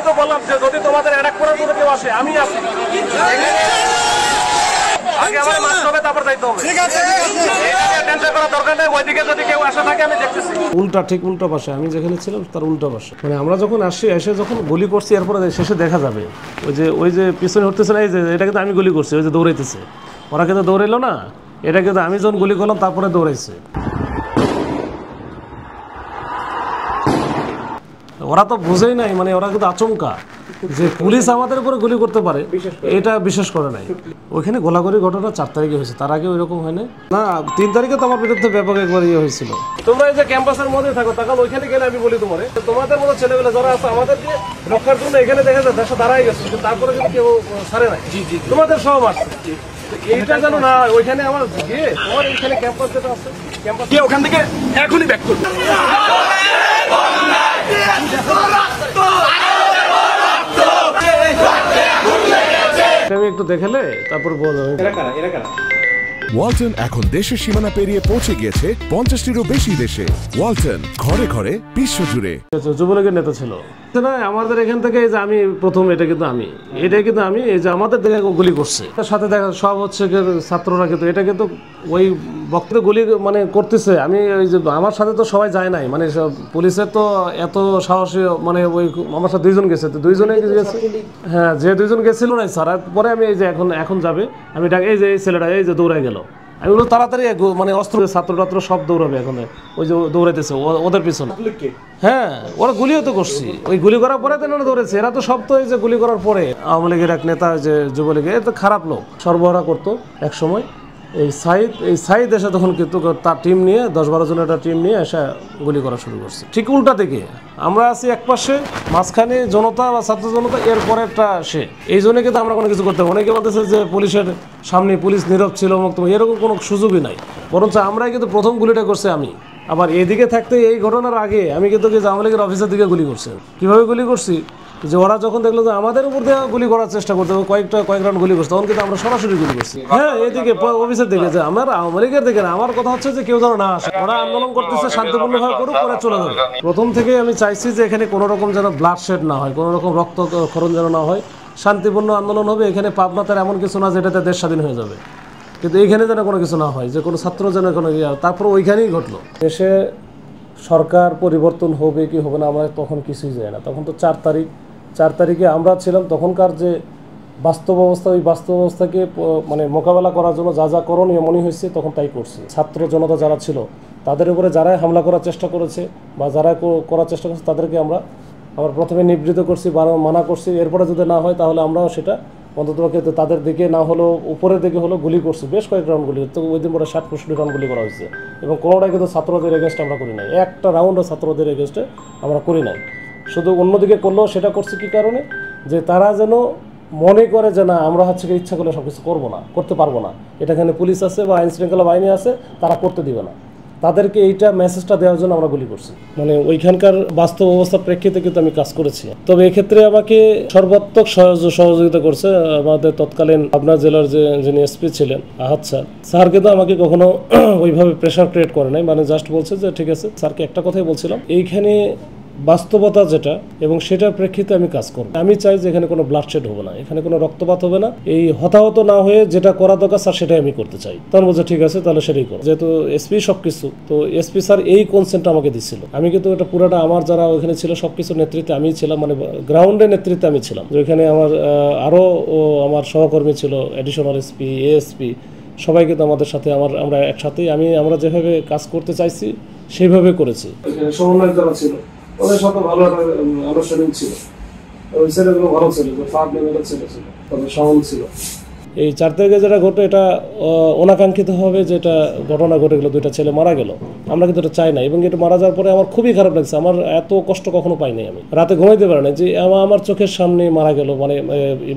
তো বললাম যে যদি তোমাদের অ্যাটাক করার জন্য কেউ আসে আমি আছি, আগে আমার মারতে হবে তারপর যাইতে হবে। ঠিক আছে, টেনশন করার দরকার নেই। ওইদিকে যদি কেউ আসে থাকে আমি দেখতেছি। উল্টা, ঠিক উল্টা পাশে আমি যেখানে ছিলাম তার উল্টা পাশে, মানে আমরা যখন আসি এসে যখন গুলি করছি এরপরে শেষে দেখা যাবে ওই যে পিছনে হতেছে না, এই যে এটা কিন্তু আমি গুলি করছি, ওই যে দৌড়াইতেছে ওরা কিন্তু দৌড়াইলো না, এটা কিন্তু আমি যখন গুলি করলাম তারপরে দৌড়াইছে। ওরা তো বুঝেই নাই, মানে ওরা কিন্তু আচমকা যে পুলিশ আমাদের উপরে গুলি করতে পারে এটা বিশ্বাস করে নাই। ওইখানে গোলাগুলি ঘটনা 4 তারিখে হয়েছে, তার আগে ওইরকম হয় না। 3 তারিখে তো আমার বিরুদ্ধে ব্যাপক একবার ইয়ে হয়েছিল। তোমরা এই যে ক্যাম্পাসের মধ্যে থাকো, তখন ওইখানে গেলে আমি বলি তোমাদের মতো ছেলেগুলো যারা আছে আমাদেরকে রক্ষার জন্য এখানে দেখা যায় দেশে দাঁড়াই গেছে, তারপরে কিন্তু কেউ ছাড়ে নাই, তোমাদের সব আসছে। এইটা জানো না, ওইখানে আমার গিয়ে তোমার এইখানে ক্যাম্পাস যেটা আছে ক্যাম্পাস ওখান থেকে এখনই ব্যাক করবে। আমি একটু দেখলে তারপর বলবো ওয়ালটন এখন দেশের সীমানা পেরিয়ে পৌঁছে গিয়েছে 50টিরও বেশি দেশে। ওয়ালটন, ঘরে ঘরে বিশ্বজুড়ে। যুবলীগের নেতা ছিল না আমাদের এখান থেকে, এই যে আমি প্রথম, এটা কিন্তু আমি এই যে আমাদের দেখে গুলি করছে, তার সাথে দেখা সব হচ্ছে ছাত্ররা, কিন্তু এটা কিন্তু ওই বক্তব্য গুলি মানে করতেছে। আমি ওই যে আমার সাথে তো সবাই যায় নাই, মানে পুলিশের তো এত সাহসী, মানে ওই আমার সাথে 2 জন গেছে, তো 2 জনে গেছে। হ্যাঁ, যে 2 জন গেছিল না স্যার, পরে আমি এই যে এখন যাবে আমি এই যে এই ছেলেটা এই যে দৌড়াই গেল, আমি বললো তাড়াতাড়ি, মানে অস্ত্র ছাত্র সব দৌড়াবে এখন, ওই যে দৌড়াইতেছে ওদের পিছনে। হ্যাঁ, ওরা গুলিও তো করছি, ওই গুলি করার পরে তো দৌড়েছে এরা তো সব। তো এই যে গুলি করার পরে আওয়ামী লীগের এক নেতা, যে যুবলীগের, এত খারাপ লোক, সরবরাহ করতো এক সময়। এই সাইদ এসে তখন কিন্তু তার টিম নিয়ে 10-12 জনের একটা টিম নিয়ে এসে গুলি করা শুরু করছে। ঠিক উল্টা দিকে আমরা আছি এক পাশে, মাঝখানে জনতা বা ছাত্র জনতা, এরপরে একটা সে, এই জন্য কিন্তু আমরা কোনো কিছু করতে পারি। অনেকে বলতেছে যে পুলিশের সামনে পুলিশ নীরব ছিল, মুক্ত, এরকম কোনো সুযোগই নাই। বরঞ্চ আমরাই কিন্তু প্রথম গুলিটা করছি আমি। আবার এদিকে থাকতে এই ঘটনার আগে আমি কিন্তু আওয়ামী লীগের অফিসের দিকে গুলি করছি। কীভাবে গুলি করছি, যে ওরা যখন দেখলো যে আমাদের উপর দিয়ে গুলি করার চেষ্টা করতে, কয়েক রাউন্ড গুলি করছে, তখন কিন্তু আমরা সরাসরি গুলি করছি। হ্যাঁ, এদিকে অফিসের দিকে, যে আমার আওয়ামী লীগের দিকে না। আমার কথা হচ্ছে যে কেউ যেন না আসে, ওরা আন্দোলন করতেছে শান্তিপূর্ণভাবে করুক, ওরা চলে যাবে। প্রথম থেকে আমি চাইছি যে এখানে কোনো রকম যেন ব্লাড শেড না হয়, কোনো রকম রক্তক্ষরণ যেন না হয়, শান্তিপূর্ণ আন্দোলন হবে। এখানে পাবনাতের এমন কিছু না যেটাতে দেশ স্বাধীন হয়ে যাবে, কিন্তু এইখানে যেন কোনো কিছু না হয়, যে কোনো ছাত্র যেন কোনো তারপর ওইখানেই ঘটলো। দেশে সরকার পরিবর্তন হবে কি হবে না আমরা তখন কিছুই জানি না। তখন তো 4 তারিখে আমরা ছিলাম, তখনকার যে বাস্তব অবস্থা, ওই বাস্তব অবস্থাকে মানে মোকাবেলা করার জন্য যা করণীয় মনে হয়েছে তখন তাই করছে। ছাত্র জনতা যারা ছিল তাদের উপরে যারাই হামলা করার চেষ্টা করেছে বা যারা করার চেষ্টা করছে তাদেরকে আমরা প্রথমে নিবৃত্ত করছি, মানা করছি। এরপরে যদি না হয় তাহলে আমরাও সেটা অন্ততপক্ষে তাদের দিকে না হলেও উপরের দিকে হলেও গুলি করছি, বেশ কয়েক রাউন্ড গুলি। তো ওই দিন পরে 60-65 রাউন্ড গুলি করা হয়েছে, এবং কোনোটাই কিন্তু ছাত্রদের এগেনস্টে আমরা করি নাই, একটা রাউন্ডও ছাত্রদের এগেনস্টে আমরা করি নাই। শুধু অন্যদিকে করলেও সেটা করছি কী কারণে, যে তারা যেন মনে করে যে না আমরা হচ্ছে ইচ্ছা করলে সব কিছু করতে পারবো না, এটা এখানে পুলিশ আছে বা আইন শৃঙ্খলা বাহিনী আছে, তারা করতে দিবে না, তাদেরকে এইটা মেসেজটা দেওয়ার জন্য আমরা গুলি করছি। মানে ওইখানকার বাস্তব অবস্থার প্রেক্ষিতে কিন্তু আমি কাজ করেছি। তবে এক্ষেত্রে আমাকে সর্বাত্মক সহযোগিতা করছে আমাদের তৎকালীন পাবনা জেলার যিনি এসপি ছিলেন আহাদ স্যার কিন্তু আমাকে কখনো ওইভাবে প্রেশার ক্রিয়েট করে নাই, মানে জাস্ট বলছে যে ঠিক আছে। স্যারকে একটা কথাই বলছিলাম, এইখানে বাস্তবতা যেটা এবং সেটার প্রেক্ষিতে আমি কাজ করব। আমি চাই যে এখানে কোনো ব্লাডশেড হবে না, এখানে কোনো রক্তপাত হবে না, এই হতাহত না হয়ে যেটা করা দরকার স্যার সেটাই আমি করতে চাই। তখন বলছে ঠিক আছে তাহলে সেটাই করো, যেহেতু এসপি সবকিছু, তো এসপি স্যার এই কনসেন্টটা আমাকে দিচ্ছিল। আমি কিন্তু এটা পুরোটা আমার যারা ওইখানে ছিল সবকিছুর নেতৃত্বে আমি ছিলাম, মানে গ্রাউন্ডের নেতৃত্বে আমি ছিলাম। ওইখানে আমার আরও আমার সহকর্মী ছিল, অ্যাডিশনাল এসপি, এএসপি, সবাই কিন্তু আমাদের সাথে আমরা একসাথেই আমরা যেভাবে কাজ করতে চাইছি সেইভাবে করেছি। সমন্বয় করা ছিল, ওদের সাথে ভালো আনুষ্ঠানিক ছিল, ওই ছেলেগুলো ভালো ছিল, ফাঁক লেভেলের ছেলে ছিল, তবে সহন ছিল। এই 4 তারিখে যেটা ঘটে এটা অনাকাঙ্ক্ষিতভাবে যেটা ঘটনা ঘটে গেলো, 2টা ছেলে মারা গেল, আমরা কিন্তু এটা চাই না। এবং এটা মারা যাওয়ার পরে আমার খুবই খারাপ লাগছে, আমার এত কষ্ট কখনো পাইনি, আমি রাতে ঘুমাইতে পারি না যে আমার চোখের সামনে মারা গেল, মানে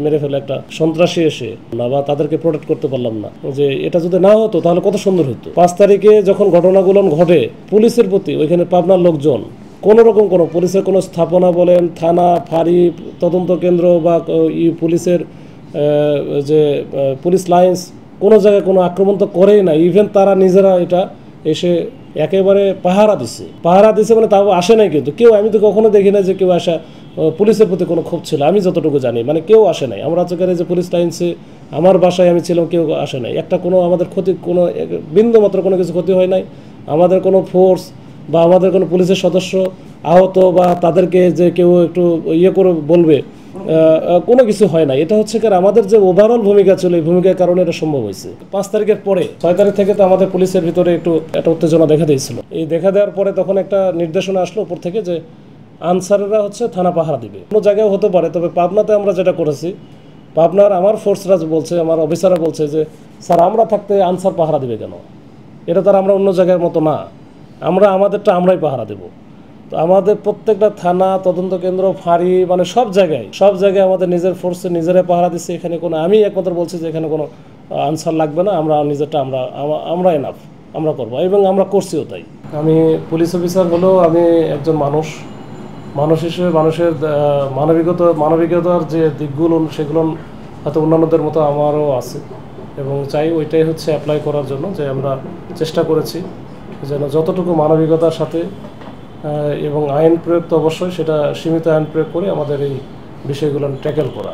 মেরে ফেলে একটা সন্ত্রাসী এসে না, বা তাদেরকে প্রোটেক্ট করতে পারলাম না। যে এটা যদি না হতো তাহলে কত সুন্দর হতো। 5 তারিখে যখন ঘটনাগুলো ঘটে, পুলিশের প্রতি ওইখানে পাবনার লোকজন কোনো রকম কোনো পুলিশের কোনো স্থাপনা বলেন, থানা, ফাঁড়ি, তদন্ত কেন্দ্র বা পুলিশের যে পুলিশ লাইন্স, কোনো জায়গায় কোনো আক্রমণ তো করেই না। ইভেন তারা নিজেরা এটা এসে একেবারে পাহারা দিছে, মানে তাও আসে নাই কিন্তু কেউ। আমি তো কখনো দেখি না যে কেউ আসা পুলিশের প্রতি কোনো ক্ষোভ ছিল আমি যতটুকু জানি, মানে কেউ আসে নাই। আমরা যেখানে যে পুলিশ লাইনসে আমার বাসায় আমি ছিলাম, কেউ আসে নাই। একটা কোনো আমাদের ক্ষতি, কোনো বিন্দু মাত্র কোনো কিছু ক্ষতি হয় নাই। আমাদের কোনো ফোর্স বা আমাদের কোনো পুলিশের সদস্য আহত বা তাদেরকে যে কেউ একটু ইয়ে করে বলবে, কোনো কিছু হয় না। এটা হচ্ছে কারণ আমাদের যে ওভারঅল ভূমিকা ছিল, এই ভূমিকার কারণে এটা সম্ভব হয়েছে। 5 তারিখের পরে 6 তারিখ থেকে তো আমাদের পুলিশের ভিতরে একটু একটা উত্তেজনা দেখা দিয়েছিল। এই দেখা দেওয়ার পরে তখন একটা নির্দেশনা আসলো উপর থেকে যে আনসারেরা হচ্ছে থানা পাহারা দিবে। কোনো জায়গায় হতে পারে, তবে পাবনাতে আমরা যেটা করেছি, পাবনার আমার ফোর্সরা বলছে, আমার অফিসাররা বলছে যে স্যার আমরা থাকতে আনসার পাহারা দিবে কেন? এটা তার আমরা অন্য জায়গার মতো না, আমরা আমাদেরটা আমরাই পাহারা দেবো। তো আমাদের প্রত্যেকটা থানা, তদন্ত কেন্দ্র, ফাঁড়ি, মানে সব জায়গায় আমাদের নিজের ফোর্সে নিজেরাই পাহারা দিচ্ছে। এখানে কোনো, আমি একমাত্র বলছি যে এখানে কোনো আনসার লাগবে না, আমরা নিজেরটা আমরা এনাফ, আমরা করবো, এবং আমরা করছিও তাই। আমি পুলিশ অফিসার হলেও আমি একজন মানুষ হিসেবে মানুষের মানবিকতার যে দিকগুলো সেগুলো হয়তো অন্যান্যদের মতো আমারও আছে, এবং চাই ওইটাই হচ্ছে অ্যাপ্লাই করার জন্য, যে আমরা চেষ্টা করেছি যেন যতটুকু মানবিকতার সাথে এবং আইন প্রয়োগ তো অবশ্যই, সেটা সীমিত আইন প্রয়োগ করে আমাদের এই বিষয়গুলো ট্যাকেল করা।